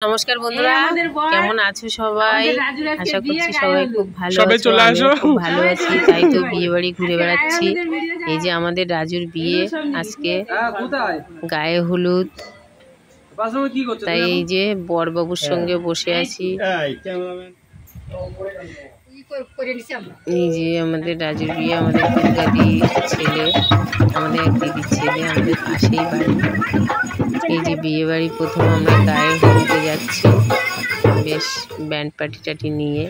নমস্কার বন্ধুরা, কেমন আছো সবাই? আশা করছি সবাই খুব ভালো আছো। আমিও খুব ভালো আছি। তাই তো বিয়ে বাড়ি ঘুরে বেড়াচ্ছি। এই যে আমাদের রাজুর বিয়ে আজকে, গায়ে হলুদ। তাই এই যে বরবাবুর সঙ্গে বসে আছি। এই যে আমাদের রাজুর বিয়ে, আমাদের দুর্গাদি ছেলে, আমাদের এক দিদির ছেলে, আমাদের পাশেই বাড়ি। এই যে বিয়ে বাড়ি প্রথম আমরা গায়ে হলুদে যাচ্ছি, বেশ ব্যান্ড পার্টি টাটি নিয়ে।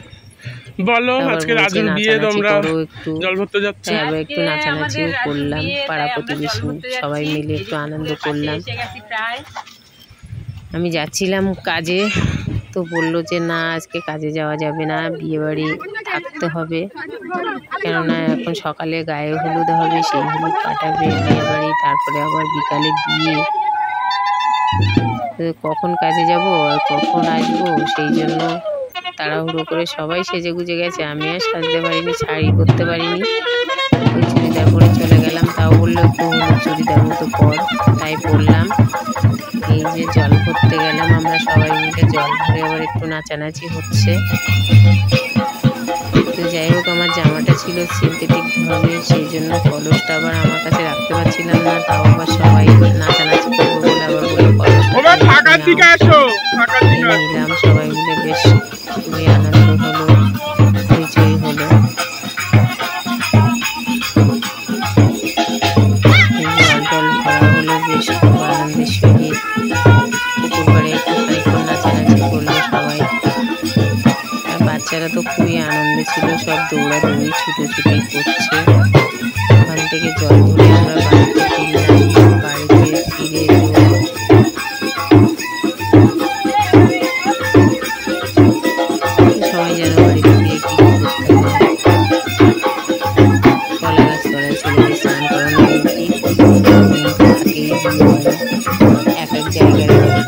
বলো আজকে রাজুর বিয়ে, তোমরা একটু জল ভরতে যাচ্ছ? আবার একটু নাচানাচিও করলাম, পাড়া প্রতিবেশী সবাই মিলে একটু আনন্দ করলাম। আমি যাচ্ছিলাম কাজে, তো বললো যে না আজকে কাজে যাওয়া যাবে না, বিয়ে বাড়ি থাকতে হবে, কেননা এখন সকালে গায়ে হলুদ হবে, সেই হলুদ কাটাবে বিয়ে বাড়ি, তারপরে আবার বিকালে বিয়ে। কখন কাজে যাব আর কখন আসবো, সেই জন্য তাড়াহুড়ো করে সবাই সেজে গুজে গেছে। আমি আর সাজতে পারিনি, শাড়ি পরতে পারিনি, ওই চুড়িদার পরে চলে গেলাম। তাও বললো একটু হলুদ চুড়িদার মতো পর, তাই পরলাম। এই যে জল ভরতে গেলাম আমরা সবাই মিলে, জল ভরে আবার একটু নাচানাচি হচ্ছে। তো যাই হোক, আমার জামাটা ছিল সিনথেটিক ধরনের, সেই জন্য কলসটা আবার আমার কাছে রাখতে পারছিলাম না। তাও আবার সবাই নাচানাচি করবো বলে আবার বলে নিলাম। সবাই মিলে বেশ খুবই আনন্দ হলো, হইচই হলো। জল টল ভরা হলো বেশ খুব আনন্দের সহিত। পুকুর পাড়ে একটু খানিক্ষণ নাচানাচি করলো সবাই। আর বাচ্চারা তো খুবই আনন্দে ছিল, সব দৌড়াদৌড়ি ছুটোছুটি করছে। ওখান থেকে জল ধরে আমরা বাড়িতে ফিরলাম। বাড়িতে ফিরে সবাই যেন বাড়িতে গিয়ে কি করতে হয়, কলা গাছ তলায় ছেলেকে স্নান করানো থাকেই। এক এক জায়গায় আমাদের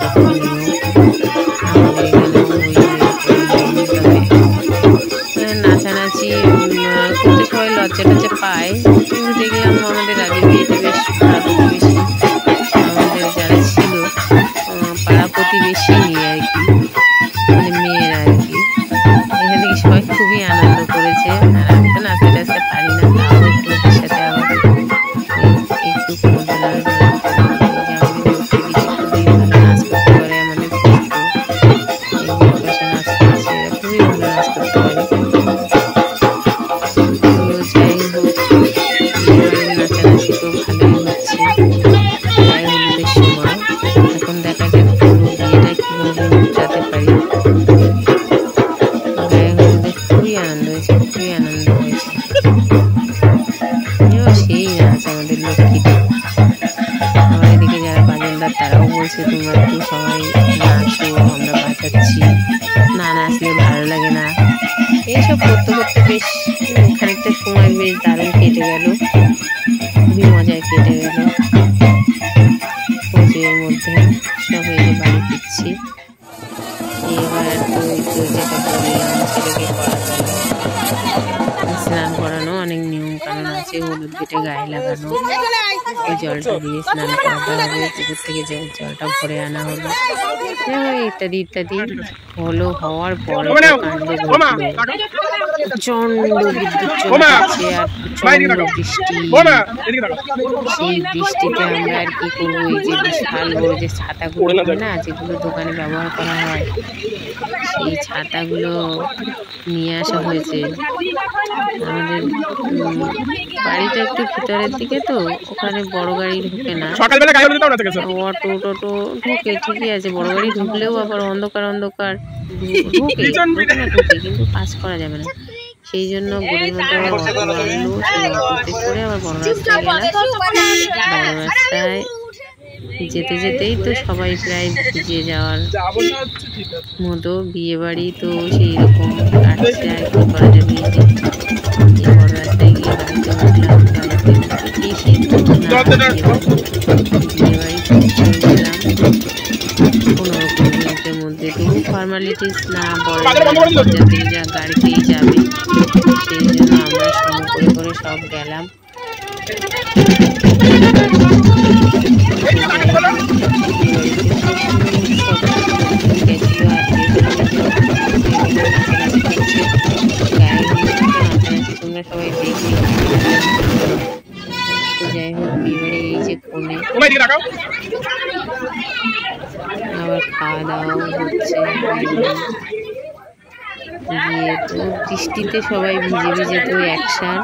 এখানে নাচানাচি করতে সবাই লজ্জা টজ্জা পায়। কিন্তু দেখলাম আমাদের রাজুর বিয়েতে বেশ পাড়া প্রতিবেশী, আমাদের যারা ছিল পাড়া প্রতিবেশী নিয়ে আর কি, মানে মেয়েরা আর কি, এখান থেকে সবাই খুবই আনন্দ করেছে। আর আমি তো নাচতে টাচতে পারি না, তাও একটু ওদের সাথে আবার একটু কোনো খুবই ভালো নাচ করতে পারে আমাদের নাচ করছে, এরা খুবই ভালো নাচ করতে পারে। নাচানাচি তো ভালোই হচ্ছে গায়ে হলুদের সময়। এখন দেখা যাক পুরো বিয়েটা কীভাবে উঠাতে পারি। গায়ে হলুদে খুবই আনন্দ হয়েছে, খুবই আনন্দ হয়েছে। সেই নাচ আমাদের লক্ষ্মীতে। আমার এদিকে যারা বাজনদার তারাও বলছে তোমরা একটু সবাই নাচো, আমরা বাজাচ্ছি, না নাচলে ভালো লাগে না। এইসব করতে করতে বেশ খানিকটা সময় বেশ দারুণ কেটে গেল, খুবই মজায় কেটে গেল। পুজোর মধ্যে সব এই যে বাড়ি ফিরছি। এবার তো যেটা বললাম, ছেলেকে স্নান করানো, অনেক নিয়ম কানুন আছে, হলুদ বেটে গায়ে লাগানো, ওই জলটা দিয়ে স্নান করাতে হবে, পুকুর থেকে জলটা ভরে আনা হলো, ইত্যাদি ইত্যাদি হলো। হওয়ার পরে কাণ্ড ঘটলো, প্রচন্ড বিদ্যুৎ চমকাচ্ছে আর প্রচন্ড বৃষ্টি। সেই বৃষ্টিতে আমরা আর কি করবো, এই যে বিশাল বড় যে ছাতাগুলো না, যেগুলো দোকানে ব্যবহার করা হয়, সেই ছাতাগুলো নিয়ে আসা হয়েছে। আমাদের বাড়িটা একটু ভিতরের দিকে, তো ওখানে বড় গাড়ি ঢুকে না, অটো টোটো ঢুকে ঠিকই আছে, বড় গাড়ি ঢুকলেও আবার অন্ধকার অন্ধকার ঢুকে কিন্তু পাস করা যাবে না। সেই জন্য গরিব মতো আবার অটো আনলো, সেই অটোতে করে আবার বড় রাস্তায় গেলাম। বড় রাস্তায় যেতে যেতেই তো সবাই প্রায় ভিজে যাওয়ার মতো। বিয়ে বাড়ি তো সেই রকম কাটছে, আর কি করা যাবে। বড় রাস্তায় গিয়ে গাড়িতে উঠলাম, গাড়িতে এসে বিয়ে বাড়ি চলে গেলাম 15 মিনিটের মধ্যে। তবু ফর্মালিটিস না, বড় যাত্রী যা গাড়িতেই যাবে, সেই জন্য আমরা সময় করে করে সব গেলাম। গেছি আবার খাওয়া দাওয়াও হচ্ছে। গিয়ে তো বৃষ্টিতে সবাই ভিজে ভিজে তো একসাথ,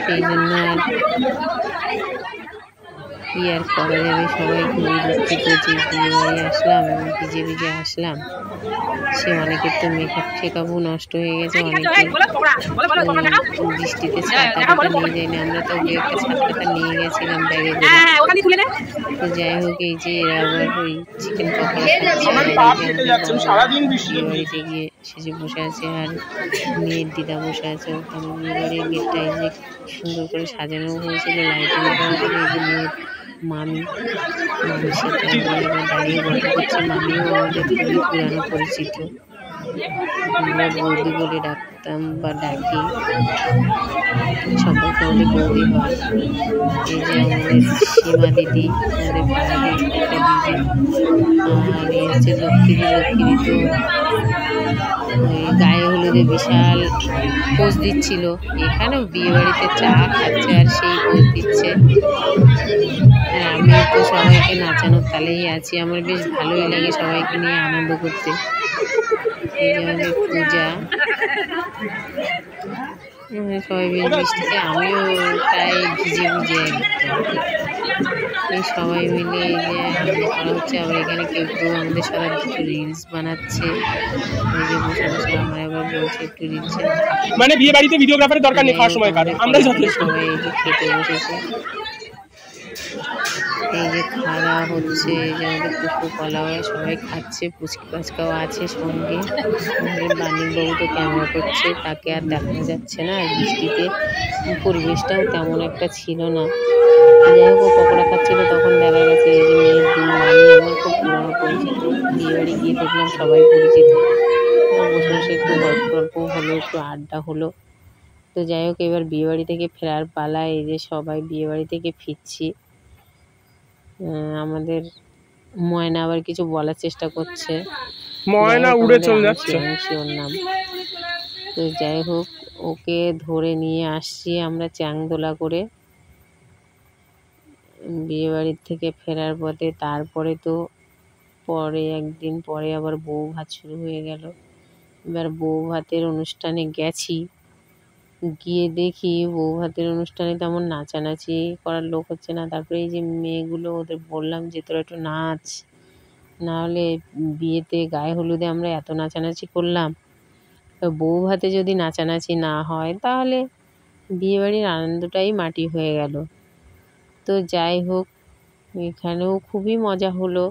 সেই জন্য আর কি আর করা যাবে, সবাই খুবই দুঃখিত যে বিয়ে বাড়ি আসলাম এবং ভিজে ভিজে আসলাম। সে অনেকের তো মেকআপ টেকআপও নষ্ট হয়ে গেছে, অনেকে বৃষ্টিতে ছাতা টাতা নিয়ে যায়নি, আমরা তো একটা ছাতা টাতা নিয়ে গেছিলাম ব্যাগে করে। তো যাই হোক, এই যে এরা আবার ওই চিকেন পকোড়া খাচ্ছে, বিয়ে বাড়িতে গিয়ে সেজে বসে আছে, আর মেয়ের দিদা বসে আছে ওখানে। বিয়ে বাড়ির গেটটা এই যে সুন্দর করে সাজানো হয়েছিল লাইটিং দেওয়া করে। এই যে মেয়ের মামির সাথে দাঁড়িয়ে গল্প করছে। মামিও আমাদের খুবই পুরানো পরিচিত, আমরা বৌদি বলে ডাকতাম বা ডাকি, সম্পর্কে আমাদের বৌদি হয়। এই যে আমাদের সীমা দিদি, আমাদের পাড়া দিদি, একটা দিদি, আর এই হচ্ছে লক্ষ্মী দি। লক্ষ্মী দি তো ওই গায়ে হলুদে বিশাল পোজ দিচ্ছিল, এখানেও বিয়ে বাড়িতে চা খাচ্ছে আর সেই পোজ দিচ্ছে। আমিও তো সবাইকে নাচানোর তালেই আছি, আমার বেশ ভালোই লাগে সবাইকে নিয়ে আনন্দ করতে। এই যে আমাদের পূজা, সবাই বেশ বৃষ্টিতে, আমিও প্রায় ভিজে ভিজে একদম। এই সবাই মিলে এই যে আনন্দ করা হচ্ছে। আবার এখানে কেউ কেউ আমাদের সবার একটু রিলস বানাচ্ছে। এই যে বসে বসে আমার আবার বলছে একটু রিলস, মানে বিয়ে বাড়িতে ভিডিওগ্রাফারের দরকার নেই, খাওয়ার সময় কাটে, আমরা যথেষ্ট। সবাই এই যে খেতে বসেছে, এই যে খাওয়া দাওয়া হচ্ছে। এই যে আমাদের কুকু কলাও সবাই খাচ্ছে, পুচকি পাচকাও আছে সঙ্গে। আমাদের বাণিকবাবু তো ক্যামেরা করছে, তাকে আর দেখা যাচ্ছে না, আর বৃষ্টিতে পরিবেশটাও তেমন একটা ছিল না। যাই হোক, পকোড়া খাচ্ছিল, তখন দেখা গেছে এই যে মেয়ের দুই মামি আমার খুব পুরনো পরিচিত। বিয়ে বাড়ি গিয়ে দেখলাম সবাই পরিচিত, বসে বসে একটু গল্প টল্প হলো, একটু আড্ডা হলো। তো যাই হোক, এবার বিয়ে বাড়ি থেকে ফেরার পালা। এই যে সবাই বিয়ে বাড়ি থেকে ফিরছি। আমাদের ময়না আবার কিছু বলার চেষ্টা করছে, ময়না উড়ে চলে যাচ্ছে, ওর নাম। তো যাই হোক, ওকে ধরে নিয়ে আসছি আমরা চ্যাংদোলা করে বিয়ে বাড়ির থেকে ফেরার পথে। তারপরে তো পরে একদিন পরে আবার বউ ভাত শুরু হয়ে গেল। এবার বউ ভাতের অনুষ্ঠানে গেছি, গিয়ে দেখি বউ ভাতের অনুষ্ঠানে তেমন নাচানাচি করার লোক হচ্ছে না। তারপরে এই যে মেয়েগুলো, ওদের বললাম যে তোরা একটু নাচ, নাহলে বিয়েতে গায়ে হলুদে আমরা এত নাচানাচি করলাম, বউ ভাতে যদি নাচানাচি না হয় তাহলে বিয়েবাড়ির আনন্দটাই মাটি হয়ে গেল। তো যাই হোক, এখানেও খুবই মজা হলো।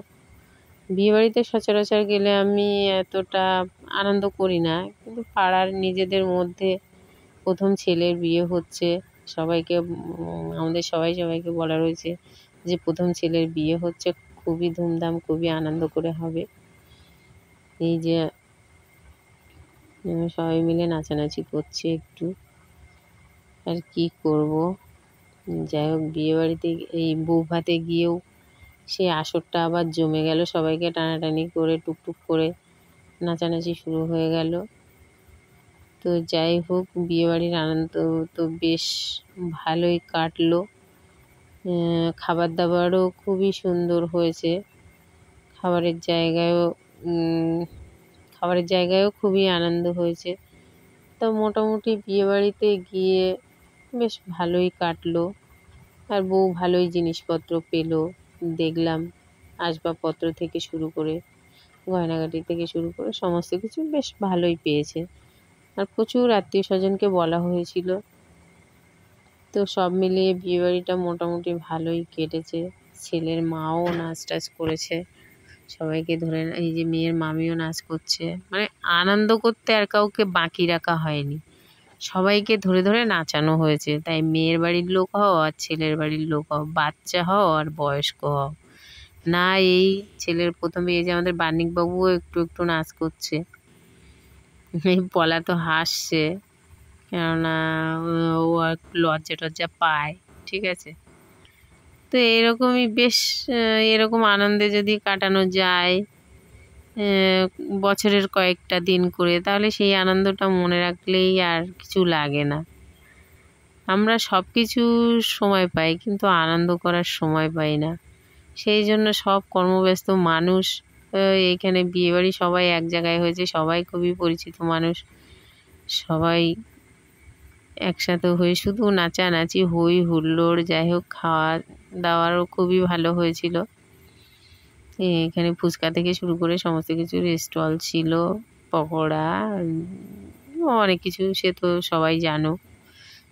বিয়েবাড়িতে সচরাচর গেলে আমি এতটা আনন্দ করি না, কিন্তু পাড়ার নিজেদের মধ্যে প্রথম ছেলের বিয়ে হচ্ছে, সবাইকে আমাদের সবাইকে বলা রয়েছে যে প্রথম ছেলের বিয়ে হচ্ছে, খুবই ধুমধাম খুবই আনন্দ করে হবে। এই যে সবাই মিলে নাচানাচি করছে একটু, আর কি করব। যাই হোক, বিয়েবাড়িতে এই বউ ভাতে গিয়েও সেই আসরটা আবার জমে গেল, সবাইকে টানাটানি করে টুকটুক করে নাচানাচি শুরু হয়ে গেল। তো যাই হোক, বিয়েবাড়ির আনন্দ তো বেশ ভালোই কাটলো। খাবার দাবারও খুবই সুন্দর হয়েছে, খাবারের জায়গায়ও খুবই আনন্দ হয়েছে। তো মোটামুটি বিয়েবাড়িতে গিয়ে বেশ ভালোই কাটলো, আর বউ ভালোই জিনিসপত্র পেলো। দেখলাম আসবাবপত্র থেকে শুরু করে গয়নাগাটি থেকে শুরু করে সমস্ত কিছু বেশ ভালোই পেয়েছে, আর প্রচুর আত্মীয় স্বজনকে বলা হয়েছিল। তো সব মিলিয়ে বিয়েবাড়িটা মোটামুটি ভালোই কেটেছে। ছেলের মাও নাচ টাচ করেছে, সবাইকে ধরে, এই যে মেয়ের মামিও নাচ করছে, মানে আনন্দ করতে আর কাউকে বাকি রাখা হয়নি, সবাইকে ধরে ধরে নাচানো হয়েছে। তাই মেয়ের বাড়ির লোক হও আর ছেলের বাড়ির লোক হও, বাচ্চা হও আর বয়স্ক হও না। এই ছেলের প্রথমে এই যে আমাদের বাণিকবাবুও একটু একটু নাচ করছে, এই পলা তো হাসছে, কেননা ও একটু লজ্জা টজ্জা পায়, ঠিক আছে। তো এরকমই বেশ, এরকম আনন্দে যদি কাটানো যায় বছরের কয়েকটা দিন করে, তাহলে সেই আনন্দটা মনে রাখলেই আর কিছু লাগে না। আমরা সব কিছু সময় পাই কিন্তু আনন্দ করার সময় পাই না। সেই জন্য সব কর্মব্যস্ত মানুষ, এইখানে বিয়েবাড়ি সবাই এক জায়গায় হয়েছে, সবাই খুবই পরিচিত মানুষ, সবাই একসাথে হয়ে শুধু নাচানাচি হই হুল্লোড়, যাই হোক খাওয়া দাওয়ারও খুবই ভালো হয়েছিল। এখানে ফুচকা থেকে শুরু করে সমস্ত কিছু স্টল ছিল, পকোড়া, অনেক কিছু, সে তো সবাই জানো।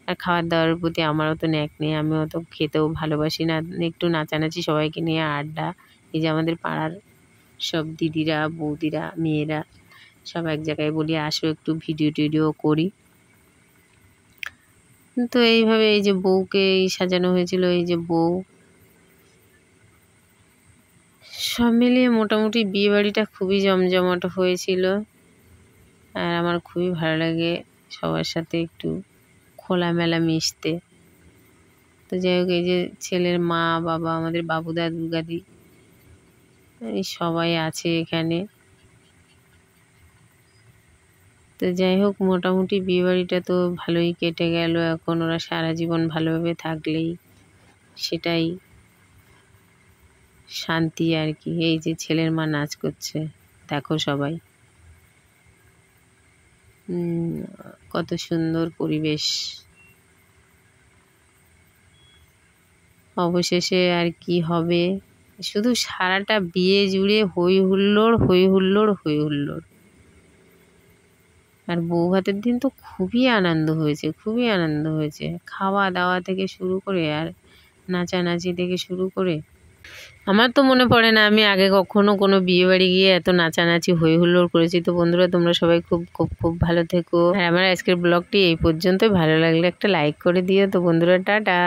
আর খাবার দাওয়ার প্রতি আমারও তো ন্যাক নেই, আমিও তো খেতেও ভালোবাসি না, একটু নাচানাচি, সবাইকে নিয়ে আড্ডা। এই যে আমাদের পাড়ার সব দিদিরা, বৌদিরা, মেয়েরা সব এক জায়গায় বলি আসো একটু ভিডিও টিডিও করি। তো এইভাবে এই যে বউকে সাজানো হয়েছিল, এই যে বউ, সব মিলিয়ে মোটামুটি বিয়েবাড়িটা খুবই জমজমাট হয়েছিল। আর আমার খুবই ভালো লাগে সবার সাথে একটু খোলামেলা মিশতে। তো যাই হোক, এই যে ছেলের মা বাবা, আমাদের বাবুদা, দুর্গাদি, এই সবাই আছে এখানে। তো যাই হোক, মোটামুটি বিয়েবাড়িটা তো ভালোই কেটে গেল। এখন ওরা সারা জীবন ভালোভাবে থাকলেই সেটাই শান্তি আর কি। এই যে ছেলের মা নাচ করছে, দেখো সবাই, কত সুন্দর পরিবেশ। অবশেষে আর কি হবে, শুধু সারাটা বিয়ে জুড়ে হই হুল্লোড়, হই হুল্লোড়, হই হুল্লোড়। আর বউ ভাতের দিন তো খুবই আনন্দ হয়েছে, খুবই আনন্দ হয়েছে, খাওয়া দাওয়া থেকে শুরু করে আর নাচানাচি থেকে শুরু করে। আমার তো মনে পড়ে না আমি আগে কখনো কোনো বিয়ে বাড়ি গিয়ে এত নাচানাচি হই হুল্লোড় করেছি। তো বন্ধুরা, তোমরা সবাই খুব খুব খুব ভালো থেকো। আর আমার আজকের ব্লগটি এই পর্যন্তই। ভালো লাগলে একটা লাইক করে দিও। তো বন্ধুরা, টাটা।